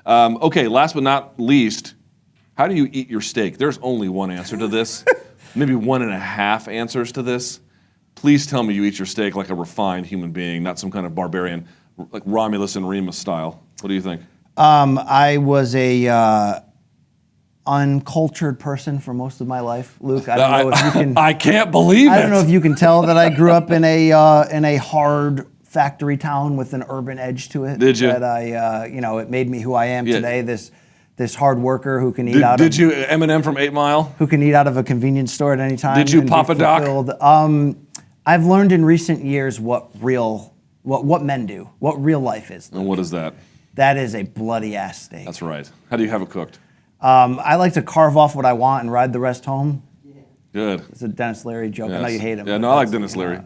Okay, last but not least, how do you eat your steak? There's only one answer to this, maybe 1.5 answers to this. Please tell me you eat your steak like a refined human being, not some kind of barbarian, like Romulus and Remus style. What do you think? I was a uncultured person for most of my life, Luke. I don't know if you can. I can't believe it. I don't know if you can tell that I grew up in a hard factory town with an urban edge to it. Did you? That it made me who I am today. This hard worker who can eat Did you Eminem from 8 Mile? Who can eat out of a convenience store at any time? Did you Papa Doc? I've learned in recent years what men do, what real life is. And what is that? That is a bloody ass steak. That's right. How do you have it cooked? I like to carve off what I want and ride the rest home. Good. It's a Dennis Leary joke. Yes. I know you hate him. Yeah, no, I like Dennis Leary.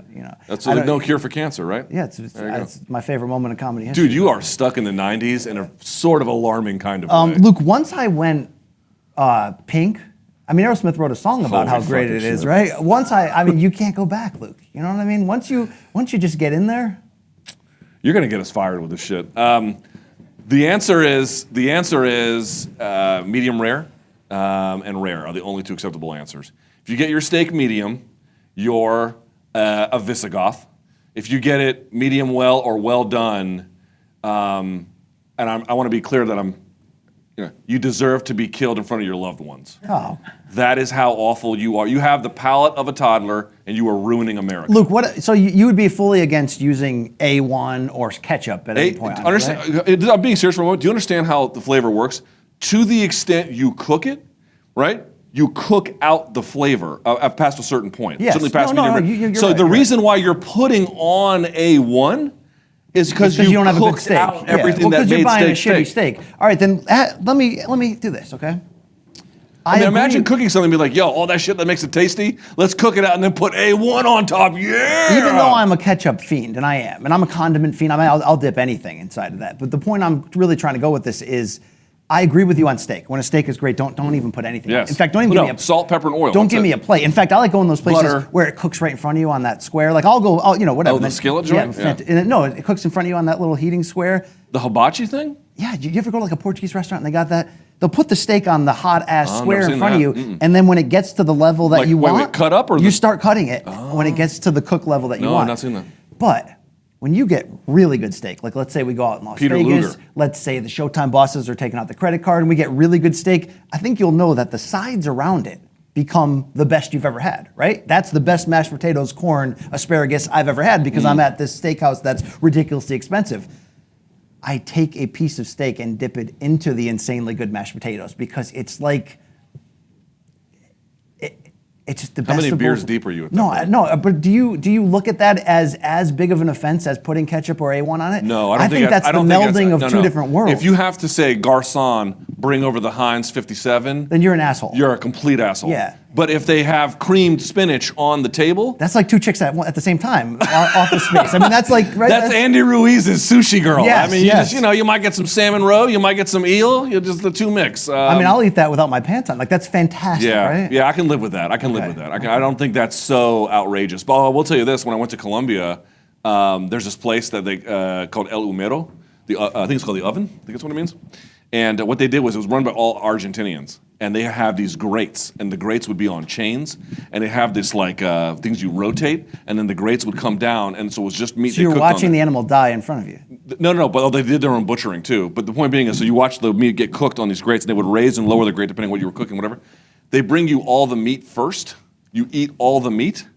That's no cure for cancer, right? Yeah, it's my favorite moment of comedy history. Dude, you are stuck in the 90s in a sort of alarming kind of way. Luke, once I went pink, I mean, Aerosmith wrote a song about how great it is, right? Once I mean, you can't go back, Luke. You know what I mean? Once you just get in there. You're going to get us fired with this shit. The answer is medium rare and rare are the only two acceptable answers. If you get your steak medium, you're a Visigoth. If you get it medium well or well done, and I want to be clear that you deserve to be killed in front of your loved ones. Oh. That is how awful you are. You have the palate of a toddler, and you are ruining America. Luke, so you would be fully against using A1 or ketchup at any point? Understand? Right? I'm being serious for a moment. Do you understand how the flavor works? To the extent you cook it, right? You cook out the flavor past a certain point. Yes. Certainly past you're so right, the reason why you're putting on A1 is because you don't have a good cooked steak. out everything that because made you're buying a steak shitty steak. All right, then let me do this, okay? I mean, imagine cooking something and be like, yo, all that shit that makes it tasty, let's cook it out and then put A1 on top, yeah! Even though I'm a ketchup fiend, and I am, and I'm a condiment fiend, I'll dip anything inside of that. But the point I'm really trying to go with this is, I agree with you on steak. When a steak is great, don't even put anything. Yes. In fact, don't even give me a salt, pepper, and oil. Don't give me a plate. In fact, I like going to those places Butter. where it cooks right in front of you on that square. Like I'll go, whatever. Oh, the skillet joint? Yeah. No, it cooks in front of you on that little heating square. The hibachi thing? Yeah, you ever go to like a Portuguese restaurant and they got that? They'll put the steak on the hot ass square in front of you, and then when it gets to the level that you want, cut up or you start cutting it when it gets to the cook level that you want. No, I've not seen that. But when you get really good steak, like let's say we go out in Las Peter Vegas, Luger. let's say the Showtime bosses are taking out the credit card and we get really good steak, I think you'll know that the sides around it become the best you've ever had, right? That's the best mashed potatoes, corn, asparagus I've ever had because I'm at this steakhouse that's ridiculously expensive. I take a piece of steak and dip it into the insanely good mashed potatoes because it's like, it's just the best. How many of beers both. deep are you at that point? No, but do you look at that as big of an offense as putting ketchup or A1 on it? No, I don't think that's the melding of two different worlds. If you have to say, Garcon, bring over the Heinz 57, then you're an asshole. You're a complete asshole. Yeah. But if they have creamed spinach on the table, that's like two chicks at the same time, Office Space. I mean, that's like right. That's Andy Ruiz's Sushi Girl. Yes, I mean, you might get some salmon roe, you might get some eel, you just the two mix. I mean, I'll eat that without my pants on. Like that's fantastic, right? Yeah, I can live with that. I don't think that's so outrageous. But I will tell you this: when I went to Colombia, there's this place that they called El Humero. I think it's called the oven. I think that's what it means. And what they did was it was run by all Argentinians. And they have these grates, and the grates would be on chains, and they have this like things you rotate, and then the grates would come down, and so it was just meat. So you're watching the animal die in front of you. No, but they did their own butchering too. But the point being is, so you watch the meat get cooked on these grates, and they would raise and lower the grate depending on what you were cooking, whatever. They bring you all the meat first. You eat all the meat.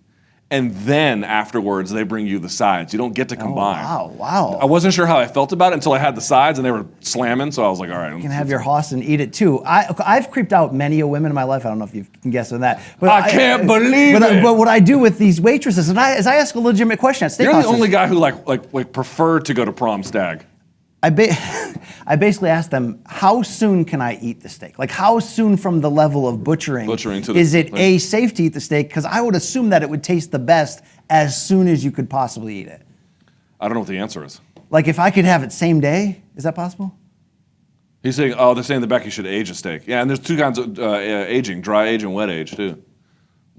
And then afterwards, they bring you the sides. You don't get to combine. Oh, wow. I wasn't sure how I felt about it until I had the sides, and they were slamming, so I was like, all right. You can have your hoss and eat it, too. I've creeped out many a women in my life. I don't know if you can guess on that. But I can't believe it. But what I do with these waitresses, and as I ask a legitimate question at steakhouses. You're the only guy who like preferred to go to prom stag. I basically asked them, how soon can I eat the steak? Like, how soon from the level of butchering is it safe to eat the steak? Because I would assume that it would taste the best as soon as you could possibly eat it. I don't know what the answer is. Like, if I could have it same day, is that possible? He's saying, they're saying in the back you should age a steak. Yeah, and there's two kinds of aging, dry age and wet age, too.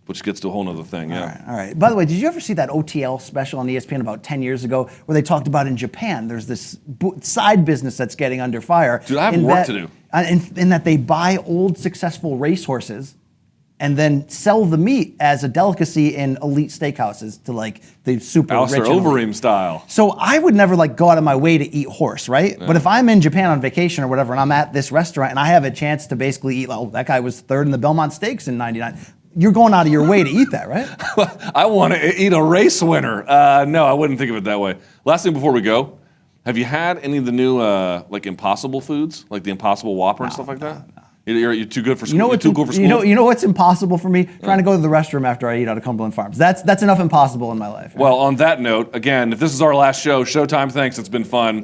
which gets to a whole nother thing. Yeah. All right. By the way, did you ever see that OTL special on ESPN about 10 years ago where they talked about in Japan, there's this side business that's getting under fire. Dude, I have work to do. In that they buy old successful racehorses and then sell the meat as a delicacy in elite steakhouses to like the super Alistair rich. and elite. Overeem style. So I would never like go out of my way to eat horse, right? But if I'm in Japan on vacation or whatever, and I'm at this restaurant and I have a chance to basically eat, oh, that guy was third in the Belmont Stakes in '99. You're going out of your way to eat that, right? I want to eat a race winner. No, I wouldn't think of it that way. Last thing before we go, have you had any of the new like Impossible foods, like the Impossible Whopper and stuff like that? No. You're too good for school. You're too cool for school. You know what's impossible for me? Trying to go to the restroom after I eat out of Cumberland Farms. That's enough impossible in my life. Well, on that note, again, if this is our last show, Showtime, thanks. It's been fun.